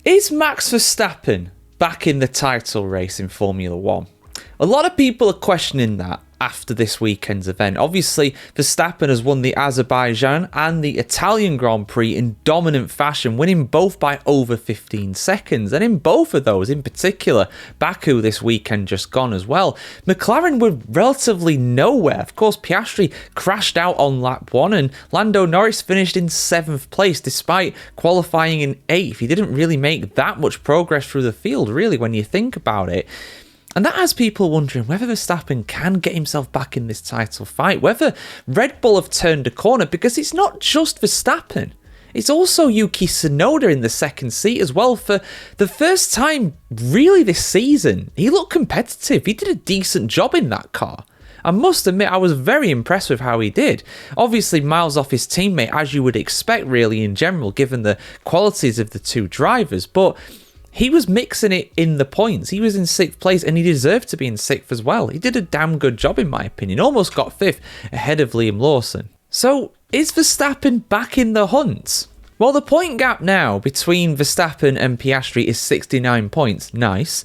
Is Max Verstappen back in the title race in Formula 1? A lot of people are questioning that after this weekend's event. Obviously, Verstappen has won the Azerbaijan and the Italian Grand Prix in dominant fashion, winning both by over 15 seconds. And in both of those, in particular, Baku this weekend just gone as well, McLaren were relatively nowhere. Of course, Piastri crashed out on lap 1 and Lando Norris finished in 7th place despite qualifying in 8th. He didn't really make that much progress through the field, really, when you think about it. And that has people wondering whether Verstappen can get himself back in this title fight, whether Red Bull have turned a corner, because it's not just Verstappen. It's also Yuki Tsunoda in the second seat as well for the first time really this season. He looked competitive. He did a decent job in that car. I must admit, I was very impressed with how he did. Obviously, miles off his teammate, as you would expect really in general, given the qualities of the two drivers, but he was mixing it in the points. He was in 6th place and he deserved to be in 6th as well. He did a damn good job in my opinion. Almost got 5th ahead of Liam Lawson. So is Verstappen back in the hunt? Well, the point gap now between Verstappen and Piastri is 69 points. Nice.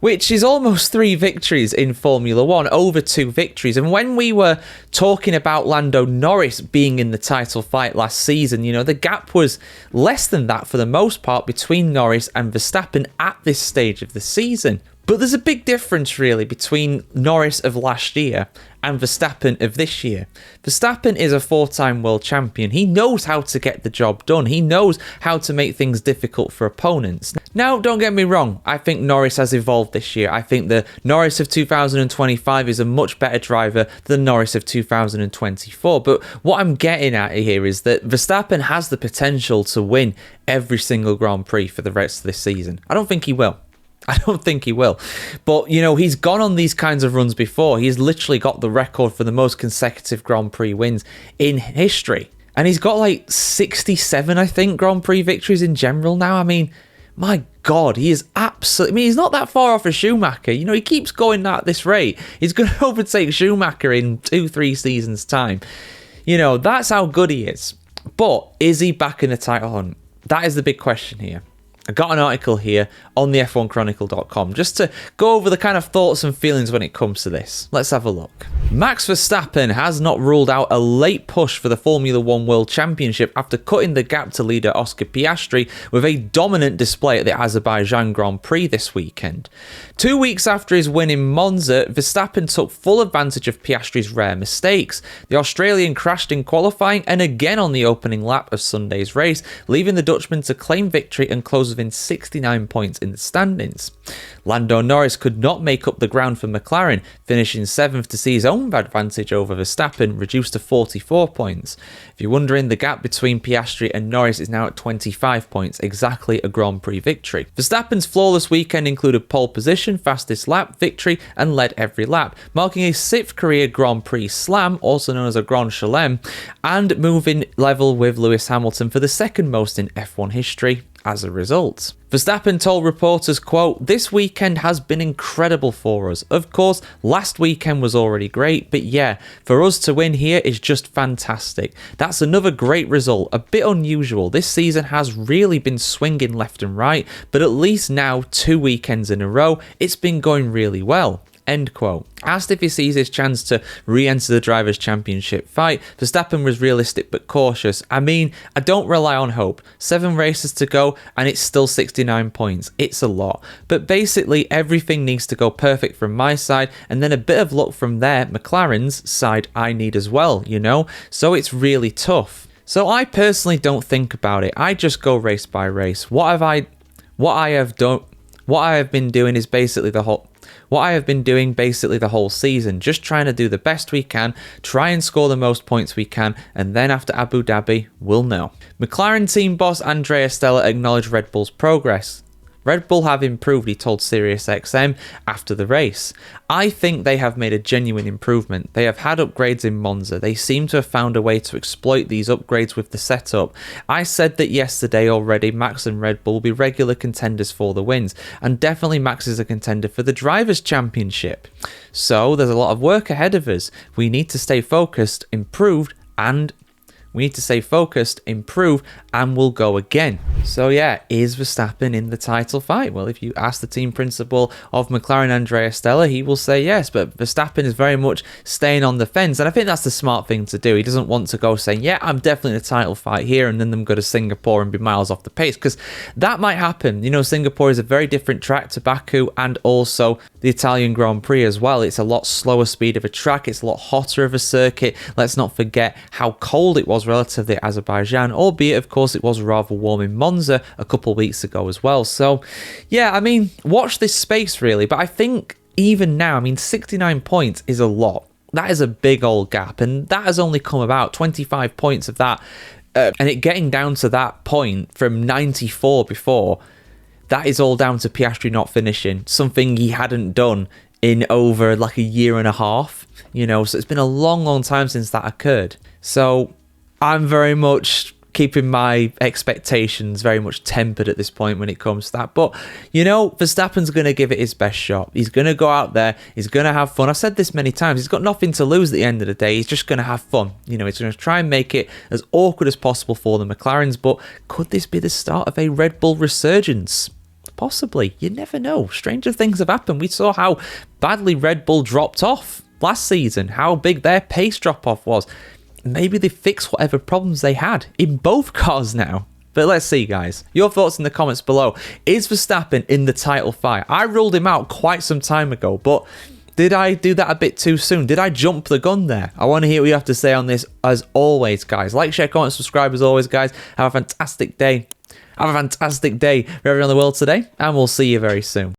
Which is almost 3 victories in Formula 1, over 2 victories. And when we were talking about Lando Norris being in the title fight last season, you know, the gap was less than that for the most part between Norris and Verstappen at this stage of the season. But there's a big difference really between Norris of last year and Verstappen of this year. Verstappen is a 4-time world champion. He knows how to get the job done. He knows how to make things difficult for opponents. Now, don't get me wrong. I think Norris has evolved this year. I think the Norris of 2025 is a much better driver than Norris of 2024. But what I'm getting at here is that Verstappen has the potential to win every single Grand Prix for the rest of this season. I don't think he will. But, you know, he's gone on these kinds of runs before. He's literally got the record for the most consecutive Grand Prix wins in history. And he's got like 67, I think, Grand Prix victories in general now. I mean, my God, he is absolutely... I mean, he's not that far off of Schumacher. You know, he keeps going at this rate. He's going to overtake Schumacher in 2-3 seasons' time. You know, that's how good he is. But is he back in the title hunt? That is the big question here. I got an article here on the F1Chronicle.com just to go over the kind of thoughts and feelings when it comes to this. Let's have a look. Max Verstappen has not ruled out a late push for the Formula 1 World Championship after cutting the gap to leader Oscar Piastri with a dominant display at the Azerbaijan Grand Prix this weekend. 2 weeks after his win in Monza, Verstappen took full advantage of Piastri's rare mistakes. The Australian crashed in qualifying and again on the opening lap of Sunday's race, leaving the Dutchman to claim victory and close within 69 points in the standings. Lando Norris could not make up the ground for McLaren, finishing 7th to see his own advantage over Verstappen reduced to 44 points. If you're wondering, the gap between Piastri and Norris is now at 25 points, exactly a Grand Prix victory. Verstappen's flawless weekend included pole position, fastest lap, victory, and led every lap, marking a 6th career Grand Prix slam, also known as a Grand Chelem, and moving level with Lewis Hamilton for the second most in F1 history as a result. Verstappen told reporters, quote, "This weekend has been incredible for us. Of course, last weekend was already great, but yeah, for us to win here is just fantastic. That's another great result, a bit unusual. This season has really been swinging left and right, but at least now 2 weekends in a row, it's been going really well." End quote. Asked if he sees his chance to re-enter the Drivers' Championship fight, Verstappen was realistic but cautious. I mean, I don't rely on hope. 7 races to go and it's still 69 points. It's a lot. But basically everything needs to go perfect from my side and then a bit of luck from there, McLaren's side, I need as well, you know? So it's really tough. So I personally don't think about it. I just go race by race. What I have been doing basically the whole season, just trying to do the best we can, try and score the most points we can, and then after Abu Dhabi, we'll know. McLaren team boss Andrea Stella acknowledged Red Bull's progress. Red Bull have improved, he told SiriusXM after the race. I think they have made a genuine improvement. They have had upgrades in Monza. They seem to have found a way to exploit these upgrades with the setup. I said that yesterday already, Max and Red Bull will be regular contenders for the wins, and definitely Max is a contender for the Drivers' Championship. So there's a lot of work ahead of us. We need to stay focused, improved, and We need to stay focused, improve, and we'll go again. So yeah, is Verstappen in the title fight? Well, if you ask the team principal of McLaren, Andrea Stella, he will say yes, but Verstappen is very much staying on the fence, and I think that's the smart thing to do. He doesn't want to go saying, yeah, I'm definitely in a title fight here, and then them go to Singapore and be miles off the pace, because that might happen. You know, Singapore is a very different track to Baku and also the Italian Grand Prix as well. It's a lot slower speed of a track, it's a lot hotter of a circuit. Let's not forget how cold it was relative to Azerbaijan, albeit of course it was rather warm in Monza a couple of weeks ago as well. So yeah, I mean, watch this space really, but I think even now, I mean, 69 points is a lot. That is a big old gap, and that has only come about 25 points of that, and it getting down to that point from 94 before, that is all down to Piastri not finishing, something he hadn't done in over like a year and a half, you know, so it's been a long time since that occurred. So I'm very much keeping my expectations very much tempered at this point when it comes to that. But, you know, Verstappen's going to give it his best shot. He's going to go out there. He's going to have fun. I've said this many times. He's got nothing to lose at the end of the day. He's just going to have fun. You know, he's going to try and make it as awkward as possible for the McLarens. But could this be the start of a Red Bull resurgence? Possibly. You never know. Stranger things have happened. We saw how badly Red Bull dropped off last season, how big their pace drop-off was. Maybe they fixed whatever problems they had in both cars now. But let's see, guys. Your thoughts in the comments below. Is Verstappen in the title fight? I ruled him out quite some time ago, but did I do that a bit too soon? Did I jump the gun there? I want to hear what you have to say on this as always, guys. Like, share, comment, subscribe as always, guys. Have a fantastic day. Have a fantastic day wherever in the world today, and we'll see you very soon.